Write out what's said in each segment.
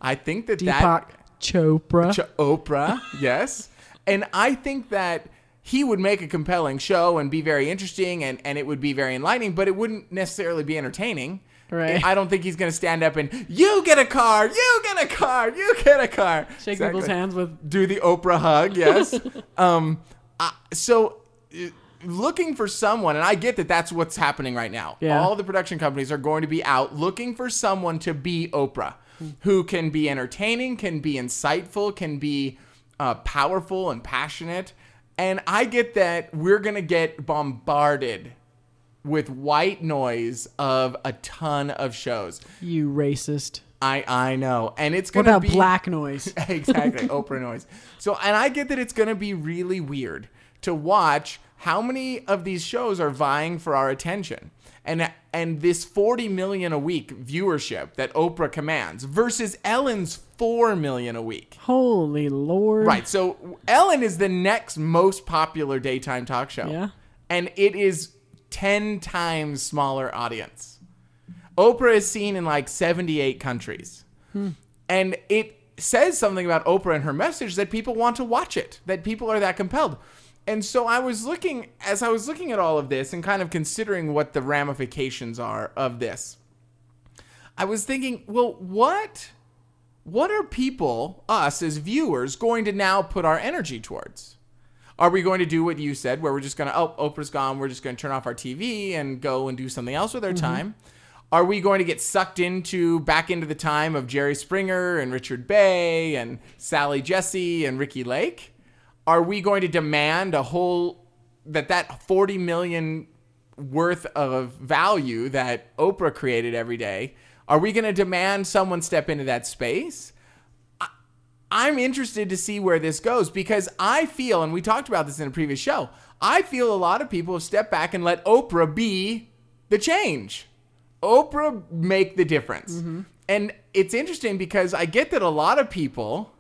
I think that Deepak Chopra. Oprah, yes. And I think that he would make a compelling show and be very interesting and it would be very enlightening, but it wouldn't necessarily be entertaining. Right. I don't think he's going to stand up and, you get a car, you get a car, you get a car. Shake people's hands with... Do the Oprah hug, yes. So looking for someone, and I get that that's what's happening right now. Yeah. All the production companies are going to be out looking for someone to be Oprah, who can be entertaining, can be insightful, can be powerful and passionate. And I get that we're going to get bombarded with white noise of a ton of shows. You racist. I know. And it's going to be... What about black noise? Exactly. Oprah noise. So, and I get that it's going to be really weird to watch how many of these shows are vying for our attention. And this 40 million a week viewership that Oprah commands versus Ellen's 4 million a week. Holy Lord. Right. So Ellen is the next most popular daytime talk show. Yeah. And it is 10 times smaller audience. Oprah is seen in like 78 countries. And it says something about Oprah and her message that people want to watch it, that people are that compelled. And so as I was looking at all of this and kind of considering what the ramifications are of this, I was thinking, well, what are people, us as viewers, going to now put our energy towards? Are we going to do what you said, where we're just going to, Oprah's gone, we're just going to turn off our TV and go and do something else with our time? Are we going to get sucked back into the time of Jerry Springer and Richard Bay and Sally Jesse and Ricky Lake? Are we going to demand that 40 million worth of value that Oprah created every day? Are we going to demand someone step into that space? I'm interested to see where this goes because I feel, and we talked about this in a previous show, I feel a lot of people have stepped back and let Oprah be the change. Oprah make the difference. And it's interesting because I get that a lot of people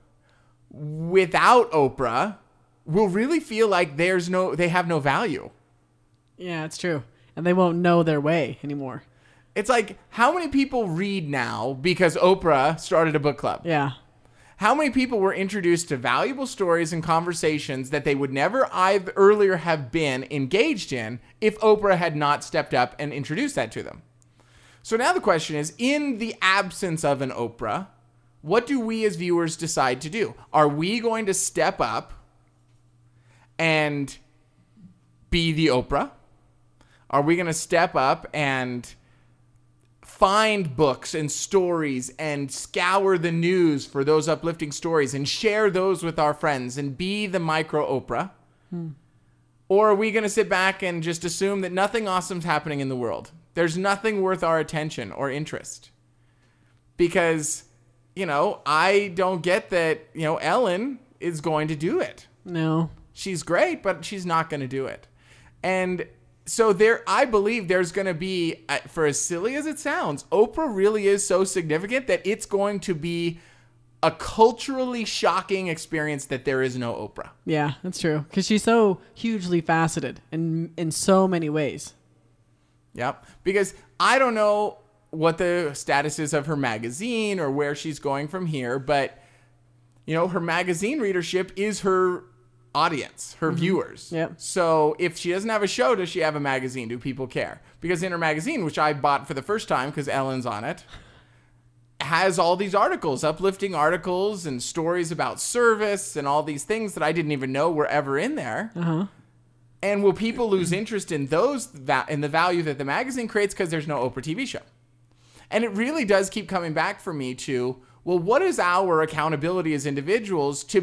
without Oprah will really feel like they have no value. Yeah, it's true. And they won't know their way anymore. It's like, how many people read now because Oprah started a book club? Yeah. How many people were introduced to valuable stories and conversations that they would never earlier have been engaged in if Oprah had not stepped up and introduced that to them? So now the question is, in the absence of an Oprah, what do we as viewers decide to do? Are we going to step up and be the Oprah? Are we going to step up and find books and stories and scour the news for those uplifting stories and share those with our friends and be the micro Oprah? Or are we going to sit back and just assume that nothing awesome's happening in the world? There's nothing worth our attention or interest. Because, I don't get that, Ellen is going to do it. No. She's great, but she's not going to do it. And so I believe there's going to be, for as silly as it sounds, Oprah really is so significant that it's going to be a culturally shocking experience that there is no Oprah. Yeah, that's true. Because she's so hugely faceted in so many ways. Yep. Because I don't know what the status is of her magazine or where she's going from here, but, her magazine readership is her audience, her viewers. Yep. So if she doesn't have a show, does she have a magazine? Do people care? Because in her magazine, which I bought for the first time because Ellen's on it, has all these articles, uplifting articles and stories about service and all these things that I didn't even know were ever in there. And will people lose interest in those, in the value that the magazine creates because there's no Oprah TV show? And it really does keep coming back for me to, well, what is our accountability as individuals to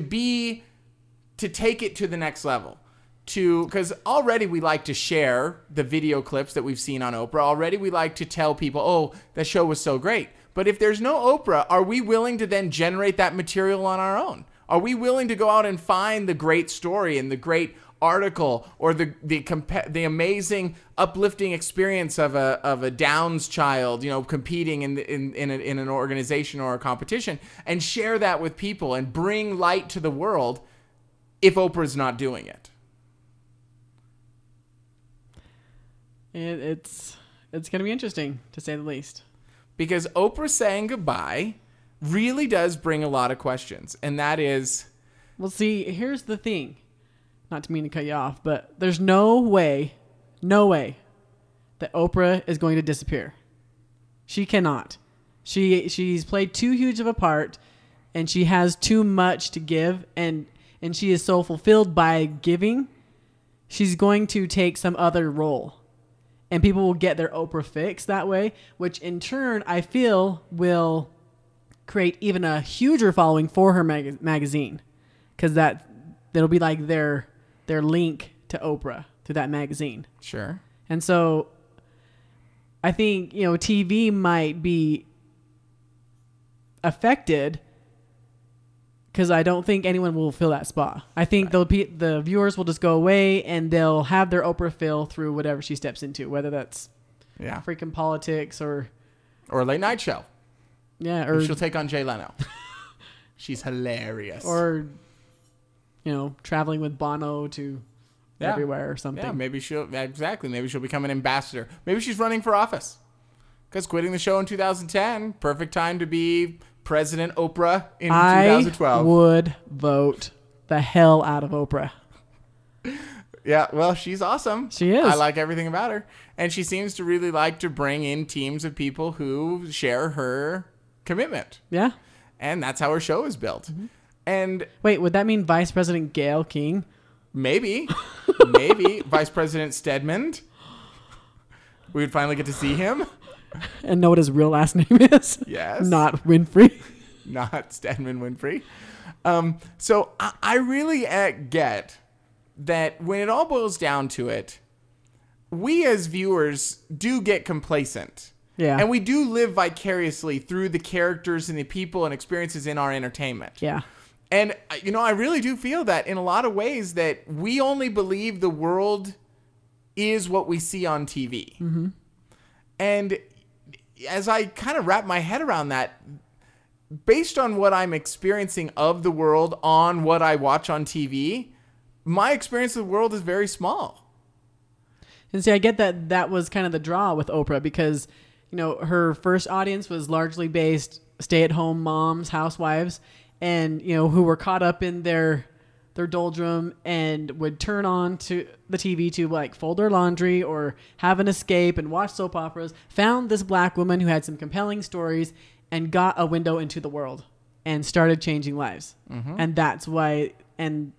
take it to the next level? Because already we like to share the video clips that we've seen on Oprah. Already we like to tell people, oh, that show was so great. But if there's no Oprah, are we willing to then generate that material on our own? Are we willing to go out and find the great story and the great article or the amazing uplifting experience of a Downs child, competing in an organization or a competition, and share that with people and bring light to the world if Oprah's not doing it? It's going to be interesting, to say the least. Because Oprah saying goodbye really does bring a lot of questions. And that is... Well, see, here's the thing. Not to mean to cut you off, but there's no way that Oprah is going to disappear. She cannot. She's played too huge of a part, and she has too much to give, and she is so fulfilled by giving. She's going to take some other role, and people will get their Oprah fix that way, which in turn I feel will create even a huger following for her magazine, because that'll be like their link to Oprah through that magazine. Sure. And so I think, TV might be affected because I don't think anyone will fill that spot. I think the viewers will just go away and they'll have their Oprah fill through whatever she steps into, whether that's freaking politics or a late night show. Yeah, or she'll take on Jay Leno. She's hilarious. Or traveling with Bono to everywhere or something. Yeah, maybe she'll become an ambassador. Maybe she's running for office. Because quitting the show in 2010, perfect time to be President Oprah in 2012. I would vote the hell out of Oprah. Yeah, well, she's awesome. She is. I like everything about her. And she seems to really like to bring in teams of people who share her commitment. Yeah. And that's how her show is built. Mm-hmm. And wait, would that mean Vice President Gayle King? Maybe. Vice President Stedman. We would finally get to see him. And know what his real last name is? Yes. Not Winfrey. Not Stedman Winfrey. So I really get that when it all boils down to it, we as viewers do get complacent. Yeah. And we do live vicariously through the characters and the people and experiences in our entertainment. Yeah. And, I really do feel that in a lot of ways that we only believe the world is what we see on TV. Mm-hmm. And as I kind of wrap my head around that, based on what I'm experiencing of the world on what I watch on TV, my experience of the world is very small. And see, I get that was kind of the draw with Oprah because, her first audience was largely based stay-at-home moms, housewives, and, who were caught up in their doldrum and would turn on to the TV to like fold their laundry or have an escape and watch soap operas, found this black woman who had some compelling stories and got a window into the world and started changing lives. Mm-hmm. And that's why, and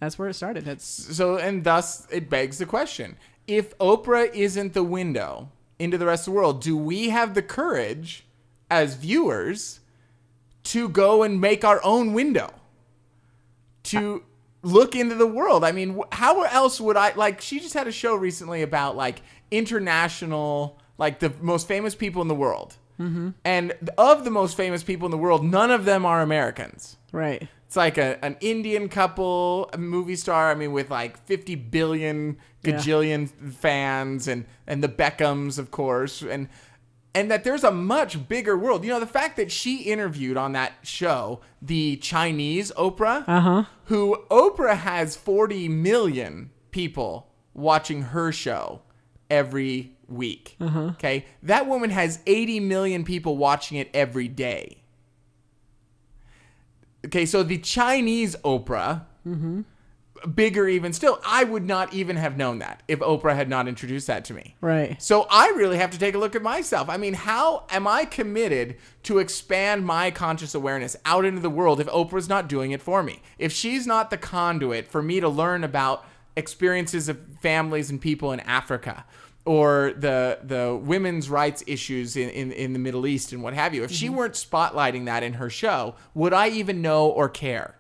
that's where it started. And thus it begs the question, if Oprah isn't the window into the rest of the world, do we have the courage as viewers to go and make our own window to look into the world? I mean, how else would she just had a show recently about like international, like the most famous people in the world. Mm-hmm. And of the most famous people in the world, none of them are Americans. Right. It's like an Indian couple, a movie star, I mean, with like 50 billion gajillion fans and the Beckhams, of course. And that there's a much bigger world. The fact that she interviewed on that show the Chinese Oprah, who Oprah has 40 million people watching her show every week. Okay. That woman has 80 million people watching it every day. Okay. So the Chinese Oprah, bigger even still, I would not even have known that if Oprah had not introduced that to me. Right. So I really have to take a look at myself. I mean, how am I committed to expand my conscious awareness out into the world if Oprah's not doing it for me? If she's not the conduit for me to learn about experiences of families and people in Africa, or the women's rights issues in the Middle East and what have you, if she weren't spotlighting that in her show, would I even know or care?